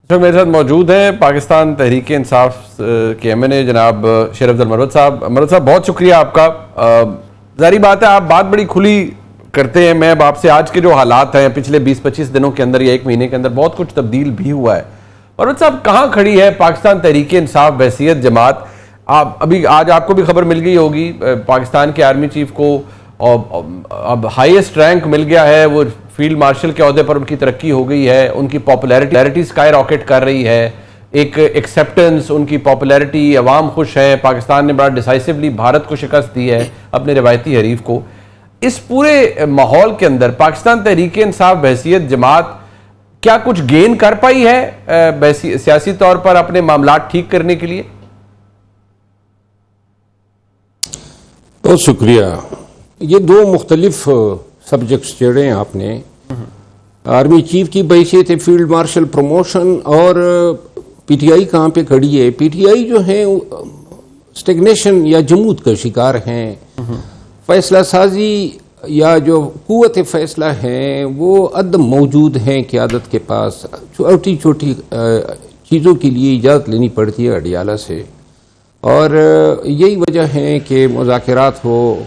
جو میرے ساتھ موجود ہیں پاکستان تحریک انصاف کے ایم این اے جناب شیر افضل مروت صاحب. مروت صاحب بہت شکریہ آپ کا. ظاہری بات ہے آپ بات بڑی کھلی کرتے ہیں. میں اب آپ سے آج کے جو حالات ہیں پچھلے 20-25 دنوں کے اندر یا ایک مہینے کے اندر بہت کچھ تبدیل بھی ہوا ہے. مروت صاحب کہاں کھڑی ہے پاکستان تحریک انصاف بحیثیت جماعت؟ ابھی آج آپ کو بھی خبر مل گئی ہوگی پاکستان کے آرمی چیف کو اب ہائیسٹ رینک مل گیا ہے, وہ فیلڈ مارشل کے عہدے پر ان کی ترقی ہو گئی ہے, ان کی پاپولیرٹی سکائی راکٹ کر رہی ہے, ایک ایکسیپٹنس, ان کی پاپولیرٹی, عوام خوش ہیں, پاکستان نے بڑا ڈیسائسولی بھارت کو شکست دی ہے اپنے روایتی حریف کو. اس پورے ماحول کے اندر پاکستان تحریک انصاف بحیثیت جماعت کیا کچھ گین کر پائی ہے سیاسی طور پر اپنے معاملات ٹھیک کرنے کے لیے؟ بہت شکریہ. یہ دو مختلف سبجیکٹس چھیڑے ہیں آپ نے. آرمی چیف کی بحیثیت فیلڈ مارشل پروموشن اور پی ٹی آئی کہاں پہ کھڑی ہے. پی ٹی آئی جو ہے اسٹیگنیشن یا جمود کا شکار ہیں. فیصلہ سازی یا جو قوت فیصلہ ہیں وہ عدم موجود ہیں قیادت کے پاس. چھوٹی چھوٹی چیزوں کے لیے اجازت لینی پڑتی ہے اڈیالہ سے, اور یہی وجہ ہے کہ مذاکرات ہو,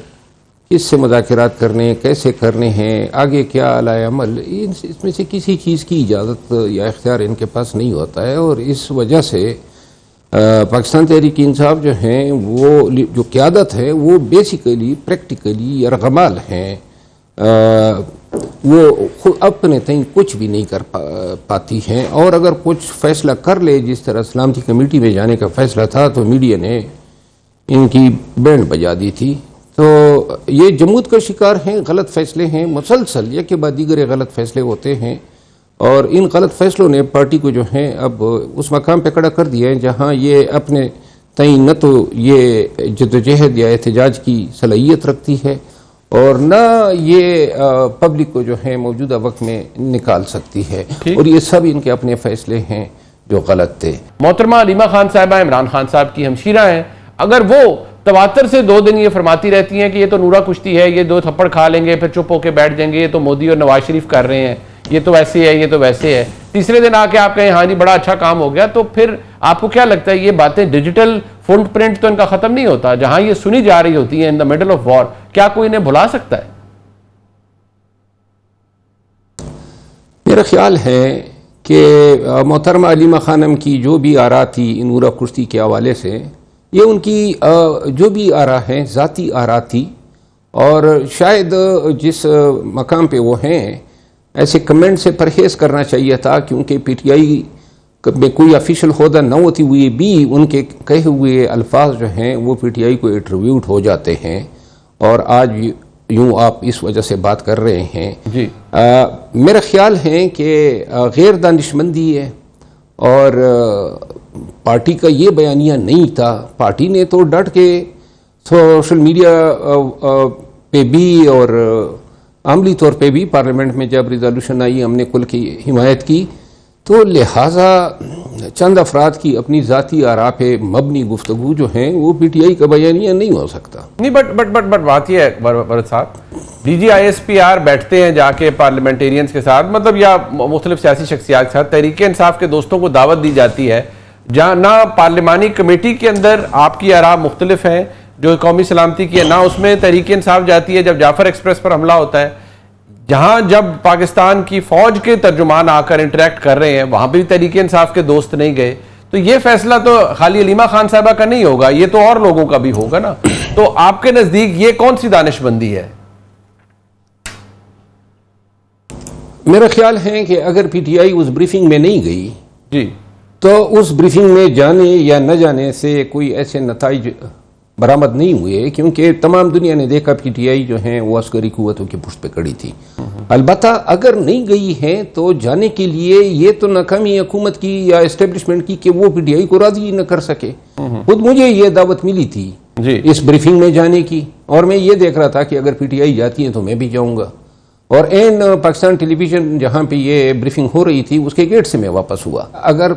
کس سے مذاکرات کرنے, کیسے کرنے ہیں, آگے کیا عمل عمل, اس میں سے کسی چیز کی اجازت یا اختیار ان کے پاس نہیں ہوتا ہے. اور اس وجہ سے پاکستان تحریک انصاف جو ہیں وہ جو قیادت ہے وہ بیسیکلی پریکٹیکلی یرغمال ہیں. وہ اپنے تئیں کچھ بھی نہیں کر پاتی ہیں, اور اگر کچھ فیصلہ کر لے, جس طرح سلامتی کمیٹی میں جانے کا فیصلہ تھا تو میڈیا نے ان کی بینڈ بجا دی تھی. تو یہ جمود کا شکار ہیں, غلط فیصلے ہیں, مسلسل یک کے بعد دیگر غلط فیصلے ہوتے ہیں, اور ان غلط فیصلوں نے پارٹی کو جو ہے اب اس مقام پہ کھڑا کر دیا ہے جہاں یہ اپنے تئیں نہ تو یہ جدوجہد یا احتجاج کی صلاحیت رکھتی ہے, اور نہ یہ پبلک کو جو ہے موجودہ وقت میں نکال سکتی ہے. اور یہ سب ان کے اپنے فیصلے ہیں جو غلط تھے. محترمہ علیمہ خان صاحبہ عمران خان صاحب کی ہمشیرہ ہیں, اگر وہ تواتر سے 2 دن یہ فرماتی رہتی ہیں کہ یہ تو نورا کشتی ہے, یہ 2 تھپڑ کھا لیں گے پھر چپ ہو کے بیٹھ جائیں گے, یہ تو مودی اور نواز شریف کر رہے ہیں, یہ تو ایسے ہے, یہ تو ویسے ہے, تیسرے دن آ کے آپ کہیں ہاں جی بڑا اچھا کام ہو گیا, تو پھر آپ کو کیا لگتا ہے یہ باتیں ڈیجیٹل فٹ پرنٹ تو ان کا ختم نہیں ہوتا, جہاں یہ سنی جا رہی ہوتی ہیں ان دا مڈل آف وار, کیا کوئی انہیں بھلا سکتا ہے؟ میرا خیال ہے کہ محترمہ علیمہ خانم کی جو بھی آراء تھی نورا کشتی کے حوالے سے, یہ ان کی جو بھی آراء ہیں ذاتی آراء تھی, اور شاید جس مقام پہ وہ ہیں ایسے کمنٹ سے پرہیز کرنا چاہیے تھا, کیونکہ پی ٹی آئی میں کوئی آفیشیل عہدہ نہ ہوتی ہوئی بھی ان کے کہے ہوئے الفاظ جو ہیں وہ پی ٹی آئی کو ایٹریبیوٹ ہو جاتے ہیں, اور آج یوں آپ اس وجہ سے بات کر رہے ہیں. جی میرا خیال ہے کہ غیر دانشمندی ہے, اور پارٹی کا یہ بیانیہ نہیں تھا. پارٹی نے تو ڈٹ کے سوشل میڈیا پہ بھی اور عملی طور پہ بھی پارلیمنٹ میں جب ریزولوشن آئی ہم نے کل کی حمایت کی, تو لہٰذا چند افراد کی اپنی ذاتی آراء پہ مبنی گفتگو جو ہیں وہ پی ٹی آئی کا بیانیہ نہیں ہو سکتا. نہیں بٹ بات یہ ہے بھرت صاحب, D G I S P R بیٹھتے ہیں جا کے پارلیمنٹیرینز کے ساتھ, مطلب یا مختلف سیاسی شخصیات کے ساتھ, تحریک انصاف کے دوستوں کو دعوت دی جاتی ہے جہاں نہ پارلیمانی کمیٹی کے اندر آپ کی آراء مختلف ہیں جو قومی سلامتی کی ہے, نہ اس میں تحریک انصاف جاتی ہے جب جعفر ایکسپریس پر حملہ ہوتا ہے, جہاں جب پاکستان کی فوج کے ترجمان آ کر انٹریکٹ کر رہے ہیں وہاں بھی تحریک انصاف کے دوست نہیں گئے. تو یہ فیصلہ تو خالی علیمہ خان صاحبہ کا نہیں ہوگا, یہ تو اور لوگوں کا بھی ہوگا نا. تو آپ کے نزدیک یہ کون سی دانش مندی ہے؟ میرا خیال ہے کہ اگر P T I us briefing میں نہیں گئی جی تو اس بریفنگ میں جانے یا نہ جانے سے کوئی ایسے نتائج برآمد نہیں ہوئے, کیونکہ تمام دنیا نے دیکھا پی ٹی آئی جو ہیں وہ عسکری قوتوں کی پشت پہ کھڑی تھی. البتہ اگر نہیں گئی ہے تو جانے کے لیے یہ تو ناکامی حکومت کی یا اسٹیبلشمنٹ کی کہ وہ پی ٹی آئی کو راضی نہ کر سکے. خود مجھے یہ دعوت ملی تھی اس بریفنگ میں جانے کی, اور میں یہ دیکھ رہا تھا کہ اگر پی ٹی آئی جاتی ہے تو میں بھی جاؤں گا, اور پاکستان ٹیلی ویژن جہاں پہ یہ بریفنگ ہو رہی تھی اس کے گیٹ سے میں واپس ہوا. اگر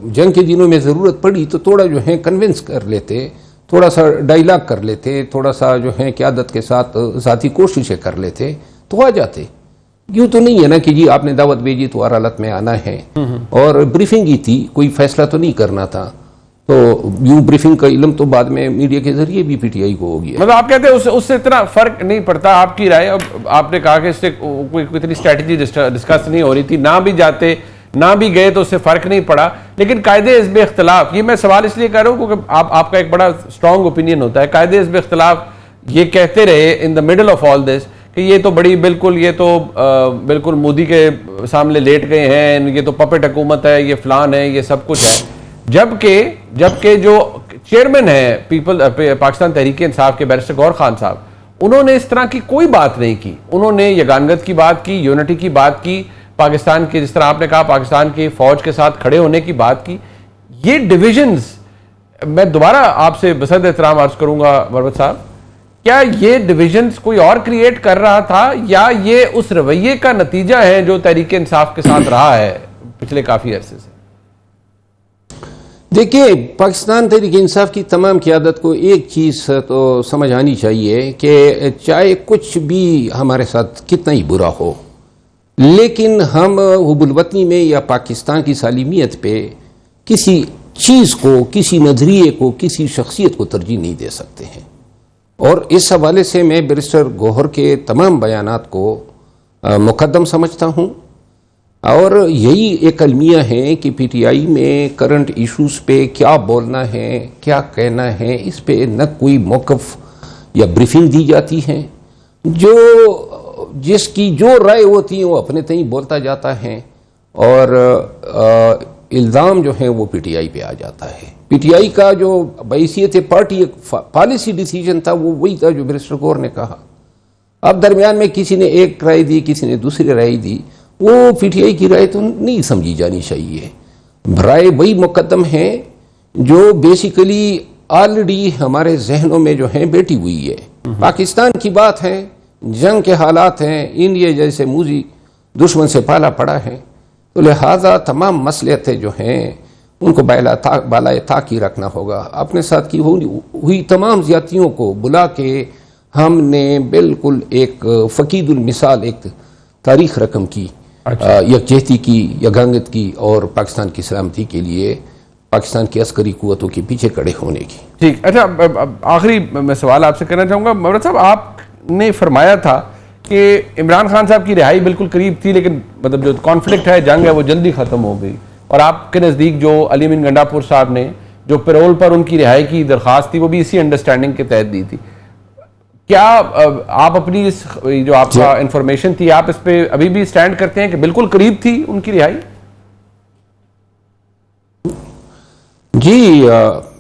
جنگ کے دنوں میں ضرورت پڑی تو تھوڑا جو ہے کنونس کر لیتے, تھوڑا سا ڈائلاگ کر لیتے, تھوڑا سا جو ہے قیادت کے ساتھ ذاتی کوششیں کر لیتے تو آ جاتے. یوں تو نہیں ہے نا کہ جی آپ نے دعوت بھیجی تو عدالت میں آنا ہے، اور بریفنگ ہی تھی، کوئی فیصلہ تو نہیں کرنا تھا، تو یوں بریفنگ کا علم تو بعد میں میڈیا کے ذریعے بھی پی ٹی آئی کو ہو گیا۔ مطلب آپ کہتے ہیں اس سے اتنا فرق نہیں پڑتا، آپ کی رائے؟ اب آپ نے کہا کہ اس سے کوئی اتنی اسٹریٹجی ڈسکس نہیں ہو رہی تھی، نہ بھی جاتے نہ بھی گئے تو اس سے فرق نہیں پڑا، لیکن قاعدہ حزب اختلاف، یہ میں سوال اس لیے کر رہا ہوں کیونکہ آپ کا ایک بڑا اسٹرانگ اوپینین ہوتا ہے، قاعدہ حزب اختلاف یہ کہتے رہے ان دا مڈل آف آل دس کہ یہ تو بڑی بالکل مودی کے سامنے لیٹ گئے ہیں، یہ تو پپٹ حکومت ہے، یہ فلان ہے، یہ سب کچھ ہے، جبکہ جو چیئرمین ہیں پاکستان تحریک انصاف کے بیرسٹر گور خان صاحب، انہوں نے اس طرح کی کوئی بات نہیں کی، انہوں نے یگانگت کی بات کی، یونٹی کی بات کی، پاکستان کے جس طرح آپ نے کہا پاکستان کی فوج کے ساتھ کھڑے ہونے کی بات کی۔ یہ ڈویژنز، میں دوبارہ آپ سے بصد احترام عرض کروں گا مروت صاحب، کیا یہ ڈویژنز کوئی اور کریٹ کر رہا تھا یا یہ اس رویے کا نتیجہ ہے جو تحریک انصاف کے ساتھ رہا ہے پچھلے کافی عرصے سے؟ دیکھیے، پاکستان تحریک انصاف کی تمام قیادت کو ایک چیز تو سمجھ آنی چاہیے کہ چاہے کچھ بھی ہمارے ساتھ کتنا ہی برا ہو، لیکن ہم حب الوطنی میں یا پاکستان کی سالمیت پہ کسی چیز کو، کسی نظریے کو، کسی شخصیت کو ترجیح نہیں دے سکتے ہیں، اور اس حوالے سے میں بیرسٹر گوہر کے تمام بیانات کو مقدم سمجھتا ہوں، اور یہی ایک المیہ ہے کہ پی ٹی آئی میں کرنٹ ایشوز پہ کیا بولنا ہے، کیا کہنا ہے، اس پہ نہ کوئی موقف یا بریفنگ دی جاتی ہے، جس کی جو رائے ہوتی ہے وہ اپنے تئیں بولتا جاتا ہے، اور الزام جو ہے وہ پی ٹی آئی پہ آ جاتا ہے۔ پی ٹی آئی کا جو بحیثیت پارٹی ایک پالیسی ڈیسیجن تھا وہ وہی تھا جو بیرسٹر گوہر نے کہا۔ اب درمیان میں کسی نے ایک رائے دی، کسی نے دوسری رائے دی، وہ پی ٹی آئی کی رائے تو نہیں سمجھی جانی چاہیے، رائے وہی مقدم ہے جو بیسیکلی آلریڈی ہمارے ذہنوں میں جو ہے بیٹھی ہوئی ہے۔ پاکستان کی بات ہے، جنگ کے حالات ہیں، انڈیا جیسے موذی دشمن سے پالا پڑا ہے، تو لہٰذا تمام مصلحتیں جو ہیں ان کو بالائے طاق ہی رکھنا ہوگا۔ اپنے ساتھ کی ہوئی تمام زیادتیوں کو بلا کے ہم نے بالکل ایک فقید المثال ایک تاریخ رقم کی، یکجہتی کی، یگانگت کی، اور پاکستان کی سلامتی کے لیے پاکستان کی عسکری قوتوں کے پیچھے کھڑے ہونے کی۔ ٹھیک، اچھا آخری میں سوال آپ سے کرنا چاہوں گا مروت صاحب، آپ نے فرمایا تھا کہ عمران خان صاحب کی رہائی بالکل قریب تھی، لیکن مطلب جو کانفلکٹ ہے، جنگ ہے، وہ جلدی ختم ہو گئی، اور آپ کے نزدیک جو علی امین گنڈا پور صاحب نے جو پیرول پر ان کی رہائی کی درخواست تھی وہ بھی اسی انڈرسٹینڈنگ کے تحت دی تھی۔ کیا آپ اپنی جو آپ کا انفارمیشن تھی، آپ اس پہ ابھی بھی سٹینڈ کرتے ہیں کہ بالکل قریب تھی ان کی رہائی؟ جی،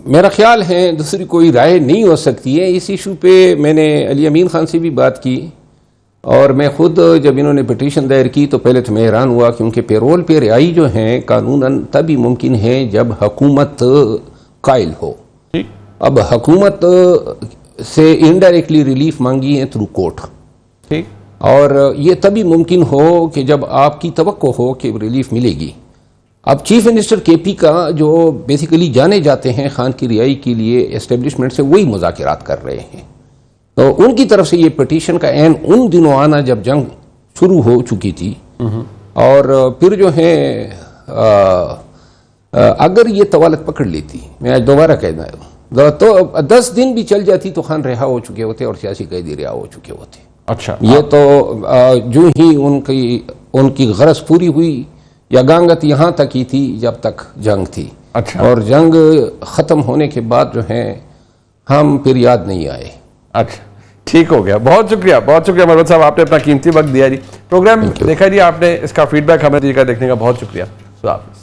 میرا خیال ہے دوسری کوئی رائے نہیں ہو سکتی ہے اس ایشو پہ۔ میں نے علی امین خان سے بھی بات کی، اور میں خود جب انہوں نے پٹیشن دائر کی تو پہلے تو میں حیران ہوا، کیونکہ پیرول پہ رہائی جو ہے قانوناً تبھی ممکن ہے جب حکومت قائل ہو۔ اب حکومت سے انڈائریکٹلی ریلیف مانگی ہے تھرو کورٹ، ٹھیک، اور یہ تبھی ممکن ہو کہ جب آپ کی توقع ہو کہ ریلیف ملے گی۔ اب چیف منسٹر کے پی کا جو بیسیکلی جانے جاتے ہیں خان کی رہائی کے لیے اسٹیبلشمنٹ سے، وہی مذاکرات کر رہے ہیں، تو ان کی طرف سے یہ پٹیشن کا عین ان دنوں آنا جب جنگ شروع ہو چکی تھی، اور پھر جو ہے اگر یہ طوالت پکڑ لیتی، میں آج دوبارہ کہنا ہے، تو 10 دن بھی چل جاتی تو خان رہا ہو چکے ہوتے اور سیاسی قیدی رہا ہو چکے ہوتے۔ اچھا، یہ تو جو ہی ان کی غرض پوری ہوئی، یگانگت یہاں تک ہی تھی جب تک جنگ تھی، اور جنگ ختم ہونے کے بعد جو ہے ہم پھر یاد نہیں آئے۔ اچھا، ٹھیک ہو گیا، بہت شکریہ مروت صاحب، آپ نے اپنا قیمتی وقت دیا جی، پروگرام دیکھا جی آپ نے، اس کا فیڈ بیک ہمیں دیکھنے کا بہت شکریہ، خدا حافظ۔